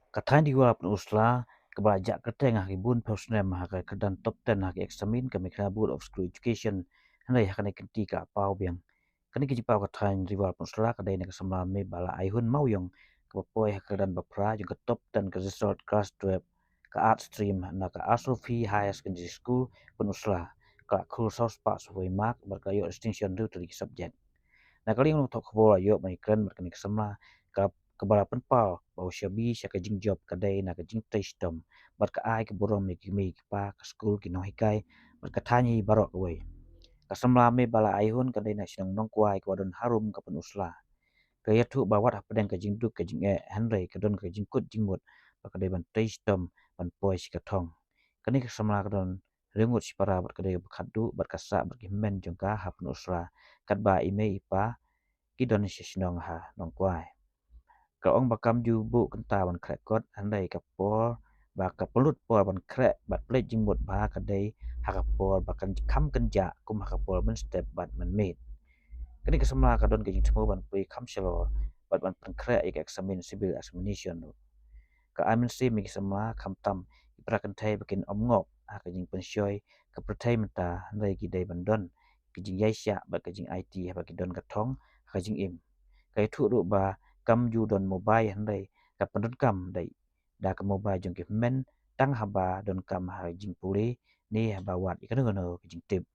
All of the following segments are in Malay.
Katanya di wala usla kebelajak keteng ribun personal mahaka kedan top 10 haki eksamin kami Board of School Education handai hakane kenti ka pau biang kani ki pau katanya di wala usla kadai nak Samla me bala aihun mau yang kepoi hakadan bapra juga top 10 ke resort class 12 ke art stream na ka Asrofi High Secondary School pun usla ka cool sauce pak suhui mark berkayo distinction tu tadi subjek. Nah kali yang tok bola yo mai kren berkani kesemla ka kebala penpal bau syabi syaka jing job kadai na ka jing tei stom bar ka ai ke borom me ki me ki pa ka skul ki no hikai bar ka tanyi barok we ka semla me bala aihun kadai na sidong nong kwai ka wadon harum ka penusla ka ya tu bawat apedang ka jing duk ka jing handai ka don ka jing kut jing mut bar kadai ban tei stom ban poi si ka thong kani ka semla ka don rengut si para bar kadai berkadu berkasa berkimen jongka ha penusla kat ba ime ipa kidon sisnong ha nong kwai ka ong bakam ju bu kenta ban krek kot andai ka por ba ka pelut por ban krek bat plej jimut ba ka dei ha ka por bakan kam kenja kum ha ka por ben step bat men mit kini ka semla ka don ke jing temu ban pui kam selo bat ban pen krek ik examin civil examination ka amin si mi semla kam tam ipra kan thai bakin om ngok ha ka jing pen syoi ka prathai menta andai ki dei ban don ki jing yai sya ba ka jing IT ha ba ki don ka thong ha jing im kai thu ru ba kam ju don mobile handai ka pandun kam dai da ka mobile jong ki men tang haba don kam ha jing puli ni haba wat ikano gono jing tip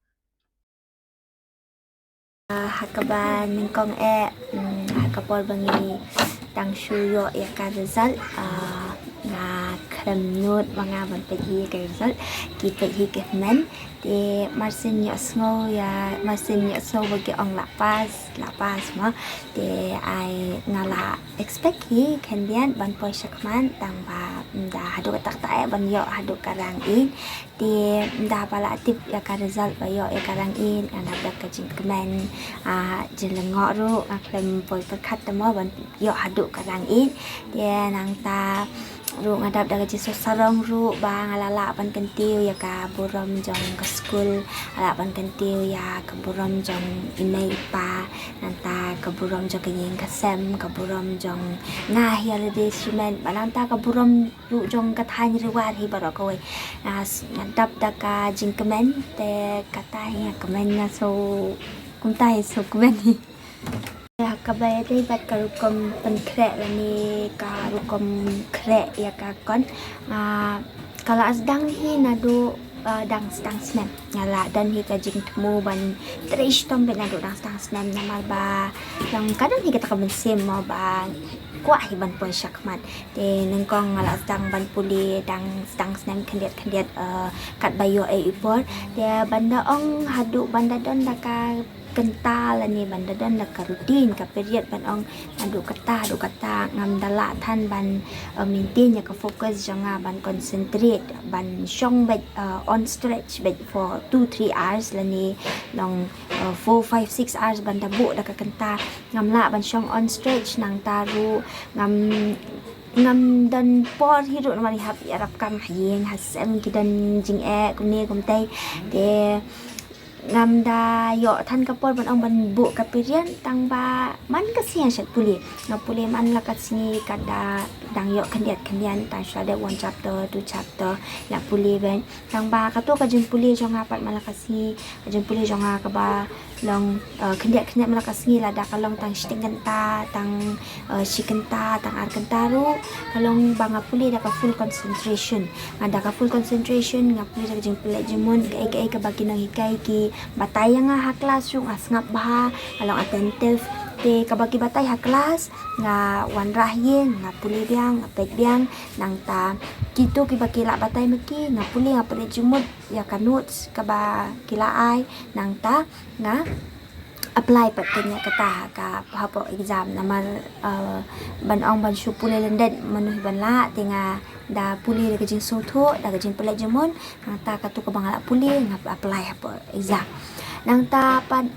Hakaban ningkong hakapol bangi tang shuyo ya ka result nga Khlem nut mga ban pagi ka result ki pagi ke men de marsin yo sngo ya marsin yo so bagi ong la pas ma de ai ngala expect ki kendian ban poi shakman tang ba da hadu tak ta ban yo hadu karang in de da bala tip ya ka result ba yo ya karang in ana da ka jing kemen jelengo ru Khlem poi perkat temo ban yo hadu karang in de nang ta ru ngadap daga jiso sarong ru ba ngalala ban kentiu ya ka burom jong ke school ala ban kentiu ya ke burom jong email pa nanta ke burom jong kenyeng ke sem ke burom jong ngah ya le simen balanta ke burom ru jong ke thany riwar hi barok we ngadap daga jing kemen te kata ya kemen na so kuntai so kemen hi kabaya dai bat karukom penkrek lani karukom krek ya kakon kalau asdang hi nadu dang stang snap ngala dan hi ka jing temu ban trish tom ben nadu dang stang snap namal ba yang kadang hi kita ka bensim mo ba kuat hi ban poi syakmat de nengkong ngala asdang ban puli dang stang snap kendiat kat bayo ipor de banda ong hadu banda don daka kental ni banda dan nak rutin ka period ban ong adu kata ngam dala than ban maintain ya ka focus janga ban concentrate ban shong bet on stretch bet for 2-3 hours lani long 4-5-6 hours banda bu da ka kenta ngam la ban shong on stretch nang taru ngam dan por hiru mari hap arab kam hayeng hasem kidan jing kumni kumtai de ngam da yo than kapol ban ong ban bu kapirian tang ba man kasian shat puli na puli man la kasni kada dang yo kendian tang shade 1 chapter 2 chapter la puli ben tang ba ka to ka jin puli jonga pat malakasi jin puli jonga ka ba long kendian malakasi la da kalong tang stingenta tang shikenta tang arkentaru kalong banga puli da ka full concentration ada ka full concentration ngapuli da jin puli jimun ka bagi nang hikai ki batay nga ha class yung asngap baha along attentive te kabagi batay ha class nga wan rahyen nga puli biang nga pet biang nang ta kito kibakila batay maki nga puli nga puli jumud ya kanuts kaba kilaay nang ta nga apply pat kanya kata ka hapo exam naman banong ban shu puli lenden manuh banla tinga da puli da kajing soto da kajing pula jemon nang ta katu ka bangala puli nga apply hapo exam nang ta pan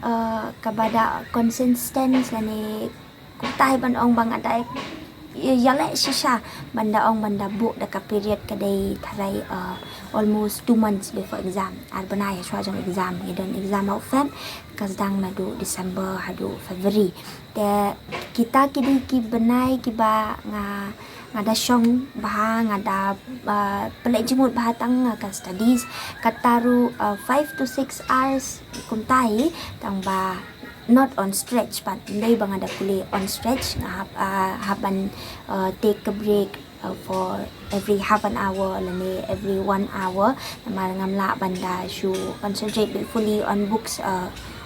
kabada consistent lani kutai banong bang adai yale shisha banda ong banda bu da ka period kadai tharai almost 2 months before exam arbana ya shwa jong exam gidan exam out feb kasdang nadu December hadu February te kita kidi ki benai ki ba nga ngada syong bah ngada pelek jemut bah tang akan studies kataru 5 to 6 hours kumtai tang bah not on stretch but ndai bang ada pulih on stretch haban take a break for every half an hour lani every 1 hour namal ngamla banda shu concentrate fully on books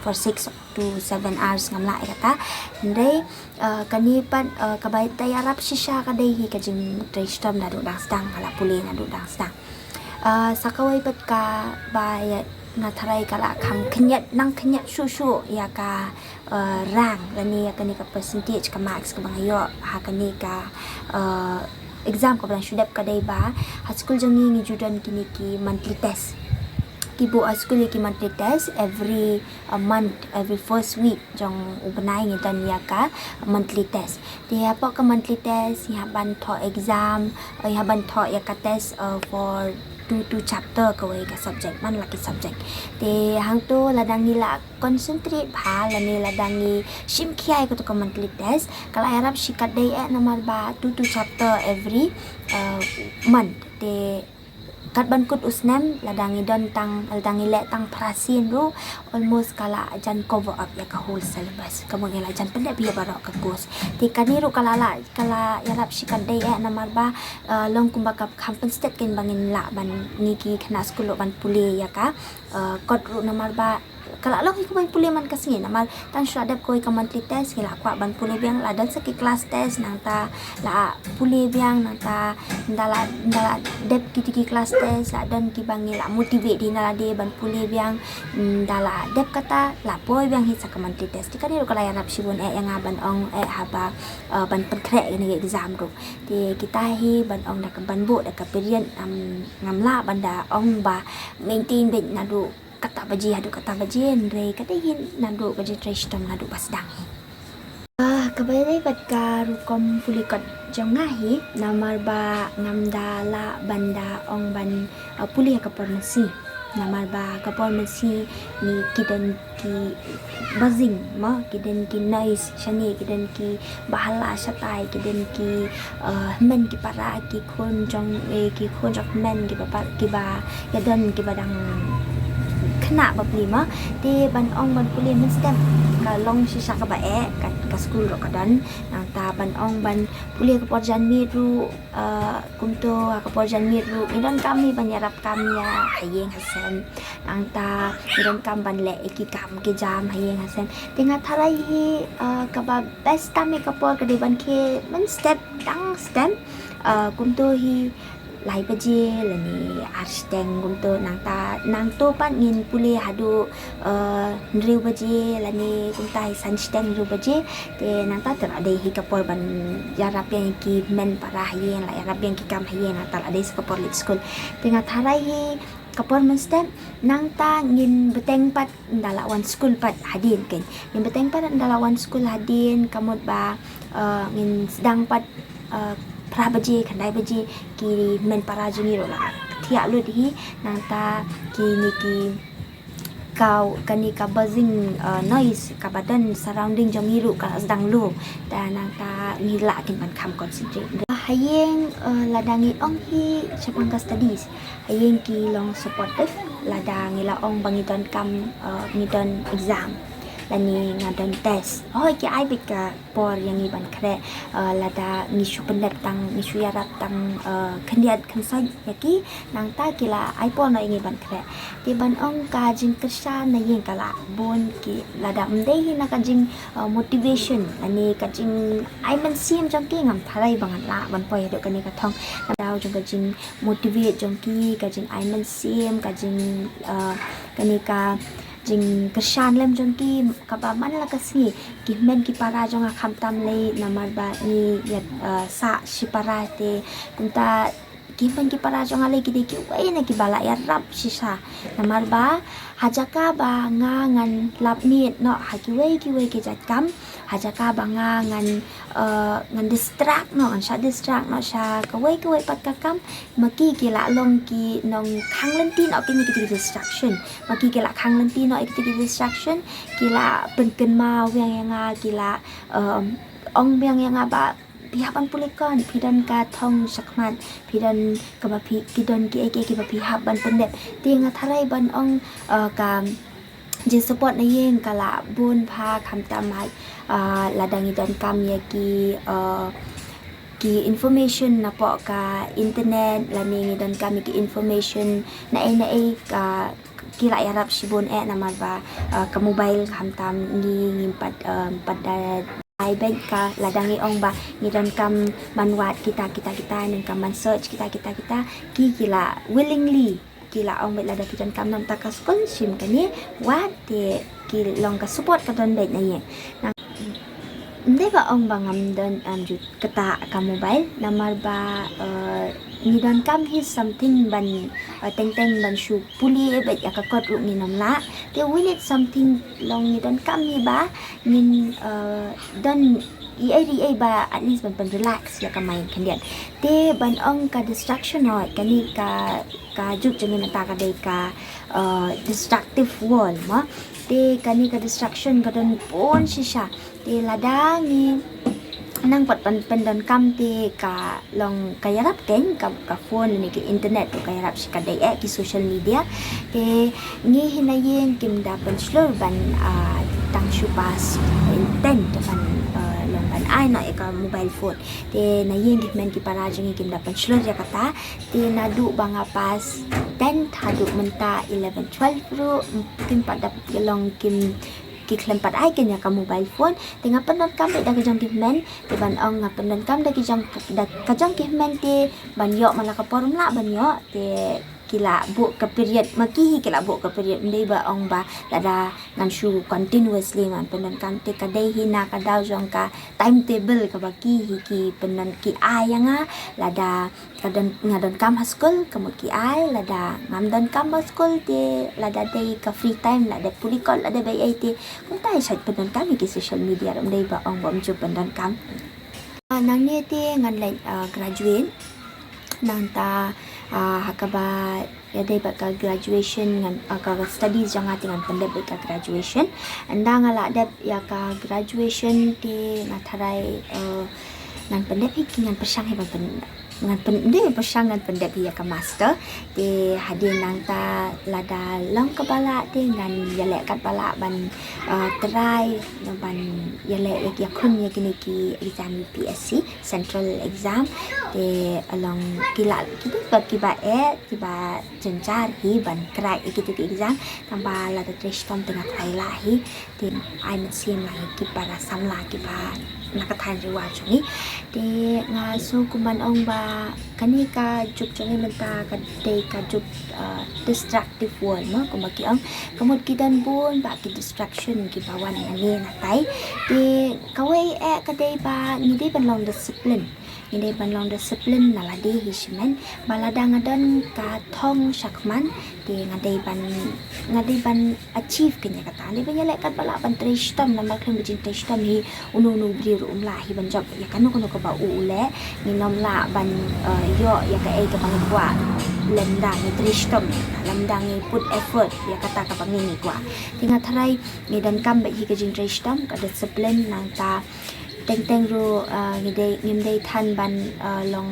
for 6 to 7 hours ngamla kata ndai kani pan kabai tayarap shisha kadai hi kajing tristam na dudang stang ala pulih na dudang stang sakawai pat ka ba na tharai kala kham khnyat nang khnyat shu ya ka rang lani ya kani ka percentage ka marks ka bangayo ha kani ka exam ka bang shudap ka dai ba ha school jangi ngi judan kini ki monthly test kibu school ki monthly test every month every first week jong ubanai ngi tan ya ka monthly test ti apa ka monthly test ya ban tho exam ya ban tho ya ka test for two chapter kawai ka subject man laki subject te hang to ladang nila concentrate bha lani ladang ni shim khiai ko to monthly test kala arab shikat dai nomor ba two chapter every month te kat ban kut usnem ladangi don tang ladangi le tang prasin ru almost kala ajan cover up ya ka whole syllabus kamu ngela ajan pendek biya barok ka course ti kaniru kala yarap shikan dai namar ba long kumba kap kampen state ken bangin la ban niki khana school ban puli ya ka kot ru namar ba kala long ko ban puli man kasi namar tan shadap koi ka monthly test kila kwa ban puli biang la dan sa ki class test nang ta la puli biang nang ta ndala dep ki class test la dan ki bangi la motivate di nala de ban puli biang ndala dep kata la poi biang hi sa ka monthly test ti kani ro kala yanap shibun yang ban ong haba ban penkrek ni exam ro ti kita hi ban ong dak ban bu dak period ngamla banda ong ba maintain ben nadu kata baji hadu kata baji ndre kata hin nadu baji trishtam nadu pasdang kabayay bat ka rukom pulikot jong ngahi namar ba ngamdala banda ong ban puli ka pornasi namar ba ka pornasi ni kidan ki buzzing ma kidan ki noise shani kidan ki bahala shatai kidan ki men ki para ki khon jong ki khon jok men ki ba yadan ki badang khna ba prima ti ban ong ban puli men stem ka long sisa ka ba ka school ro kadan nang ta ban ong ban puli ka porjan mi ru kumto ka porjan mi ru idan kami banyarap kami ya hayeng hasen nang ta idan kam ban le ki kam ki jam hayeng hasen tinga tharai hi ka ba best kami ka por ka de ban ke men step dang stem kumto hi lai baje lani arsteng gumto nang to pan ngin pule hadu nriu baje lani kumtai sansteng ru baje te nang ta ter ade hi kapor ban yarap yang ki men para hien la yarap yang ki kam hien atal ade kapor lit school tinga tharai hi kapor men step nang ta ngin beteng pat ndala wan school pat hadin ken ngin beteng pat ndala wan school hadin kamot ba ngin sedang pat prabaji kandai baji ki men para jungi ro la thia lut hi nang ta ki ni ki kau kani ka buzzing noise ka badan surrounding jongi ru ka sedang lu ta nang ta ni la kin ban kham concentrate hayeng ladangi ong hi chapang ka studies hayeng ki long supportive ladangi la ong bangiton kam ngidon exam lani ngadon test ki ai bika por yang iban kre lada ngisu pendep tang ngisu yarat tang khendiat khansai yaki nang ta kila ai por na iban kre ti ban ong ka jing kersa na yin kala bon ki lada mde hi na ka jing motivation ani ka jing ai man sim jong ki ngam thalai bangan la ban poi do kani ka thong daw jong ka jing motivate jong ki ka jing ai man sim ka jing kani ka jing kesan lem jong ki kaba man la kasi ki men ki para jong kham tam le namar ba ni ya sa si para te kunta ki men ki para jong ale ki de ki wai na ki bala ya rap si sa namar ba hajaka ba nga ngan lap mit no ha ki wai ki jat kam hajaka ba nga ngan distract no an sha distract no sha ka wai pat ka kam maki ki la long ki nong khang len ti no ki ni ki distraction maki ki la khang len ti no ki distraction ki la pen ken ma yang nga ki la ong yang nga ba pihak ban pulikon pidan ka thong sakman pidan ka ba pidon ki ki ba pihak ban pendep ti ngatharai ban ong ka je support na yen kala bun pha kham tamai ladangi don kam ya ki information na po ka internet laningi don kami ki information na ka kila yarap sibon na marba ka mobile kham tam ngi pada ai bank ka ladangi ong ba ngidon kam manwat kita nang kam man search kita ki kila willingly kila ong lada kitan kam nam takas consume kani wat te ki long ka support ka don bet na ye hindi ba ong bangam don jut kata ka mobile namar ba ngidon kam his something ban teng ban shu puli bet ya ka kot ru ni namla they will it something long ngidon kam hi ba min don ai ba at least ban relax ya ka main kandian te ban ong ka distraction no kani ka juk jeng mata ka dei ka destructive wall ma te kani ka distraction ka don pon shisha te ladangi nang pat pandon kam te ka long kayarap ten ka phone ni ki internet to kayarap si ka dei ki social media te ngi hinayen kim da pan slur ban tang shupas intent ban long ban ai no ka mobile phone te na yen gitmen ki parajang kim da pan slur ya kata te na du banga pas 10 thadu menta 11 12 ru kim pada long kim ki Khlem pat ai kenya ka mobile phone tinga pandon kam da ka jang gitmen te ban ong nga pandon kam da ki jang gitmen te ban yo malaka porum la ban yo te kila bu ka period maki kila bu ka period ndai ba ong ba lada ngan shu continuously man pandon kam te ka dai hina ka daw jong ka timetable ka baki ki pandon ki ayanga lada kadon ngadon kam ha school kamot ki ay lada ngamdon kam ha school te lada dai ka free time lada pulikol lada bai ai te kung tai sat pandon kam ki social media ram dai ba ong bom ju pandon kam nang ni te ngan lai graduate nang ta hakaba ya dai ba ka graduation ngan ka studies jang ati ngan pandep ka graduation anda ngala dep ya ka graduation ti ngatharai ngan pandep ki ngan persang he ba ngan pandep persang ngan pandep ya ka master ti hadin nang ta lada long ka bala ti ngan yale kat bala ban try ban yale ya khun ya kini ki exam UPSC central exam te along kila kita ba jencar hi ban krai kita ki exam tamba la de trestom tengah thai la hi tin ai man sim la ki para samla ki ba nakathan riwa chungi te nga so kuman ong ba kani ka juk chungi menta ka te ka juk destructive word no kumaki ang kamot kidan bun ba ki distraction ki bawan ani na tai te kawai ka dei ba ni dei ban long discipline ini ban disiplin naladi hismen balada ngadon ka thong sakman di ngadai ban achieve kenya kata ni banya lekat bala ban tristom nama Khlem bijin tristom hi unu bri rum la hi ban job ya kanu ka ba ule ni nom la ban yo ya ka ai ka bang kwa lemda ni tristom lemda ni put effort ya kata ka bang ni kwa tinga tharai ni dan kam ba hi ka jin tristom ka disiplin nang ta teng ro ngidei than ban long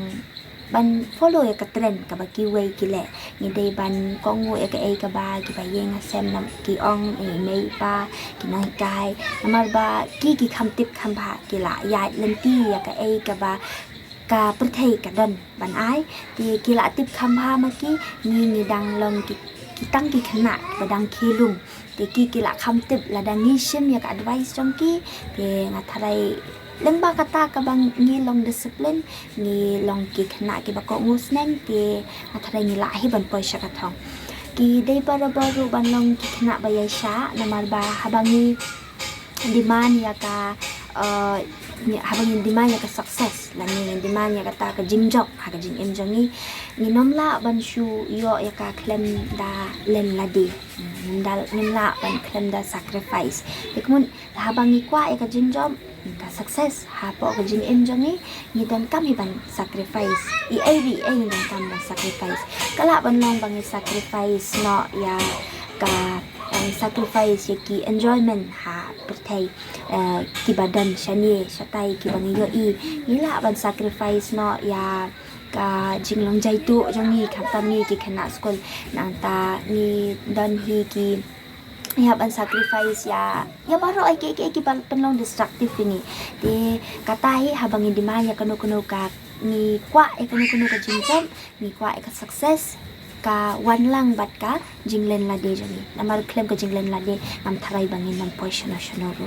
ban follow ya ka trend ka ba ki way ki le ngidei ban kongo ya ka ai ka ba ki ba yeng sem nam ki ong mei pa ki nai kai namar ba ki kham tip kham ba ki la ya lenti ya ka ai ka ba ka perthai ka don ban ai ti ki la tip kham ba ma ki ni dang long ki tang ki khna ba dang ki lum ti ki la kham tip la dang ni sim ya ka advice jong ki te nga tharai lembah kata kabang ngi long discipline ngi long ki khna ki bako ngusnen ki athara ngi lahi ban poisa kathong ki dei baru ban long ki khna bayai sha namar ba habangi demand ya ka habangi demand ya ka success la ni demand ya kata ka jingjok ha ka jing emjongi ni nomla ban shu yo ya ka Khlem da len ladi dal nimla ban Khlem da sacrifice ikmun habangi kwa ya ka jingjom ka success ha po ka jing emjongi ni dan kami ban sacrifice ai dan kam ban sacrifice kala ban long bang sacrifice no ya ka sacrifice ya ki enjoyment ha thầy ki badan shani shatai ki bangi yo I ila ban sacrifice no ya ka jinglong jai tu jong ni khata ni ki khana school nang ta ni dan hi ki ya ban sacrifice ya baru ai ki ban penlong destructive ini di katai habang hindi maya kanu ka ni kwa kanu ka jinjam ni kwa ka success ka wan lang bat ka jinglen la de jani namar Khlem ka jinglen la de nam tharai bangin nam poison na shonoro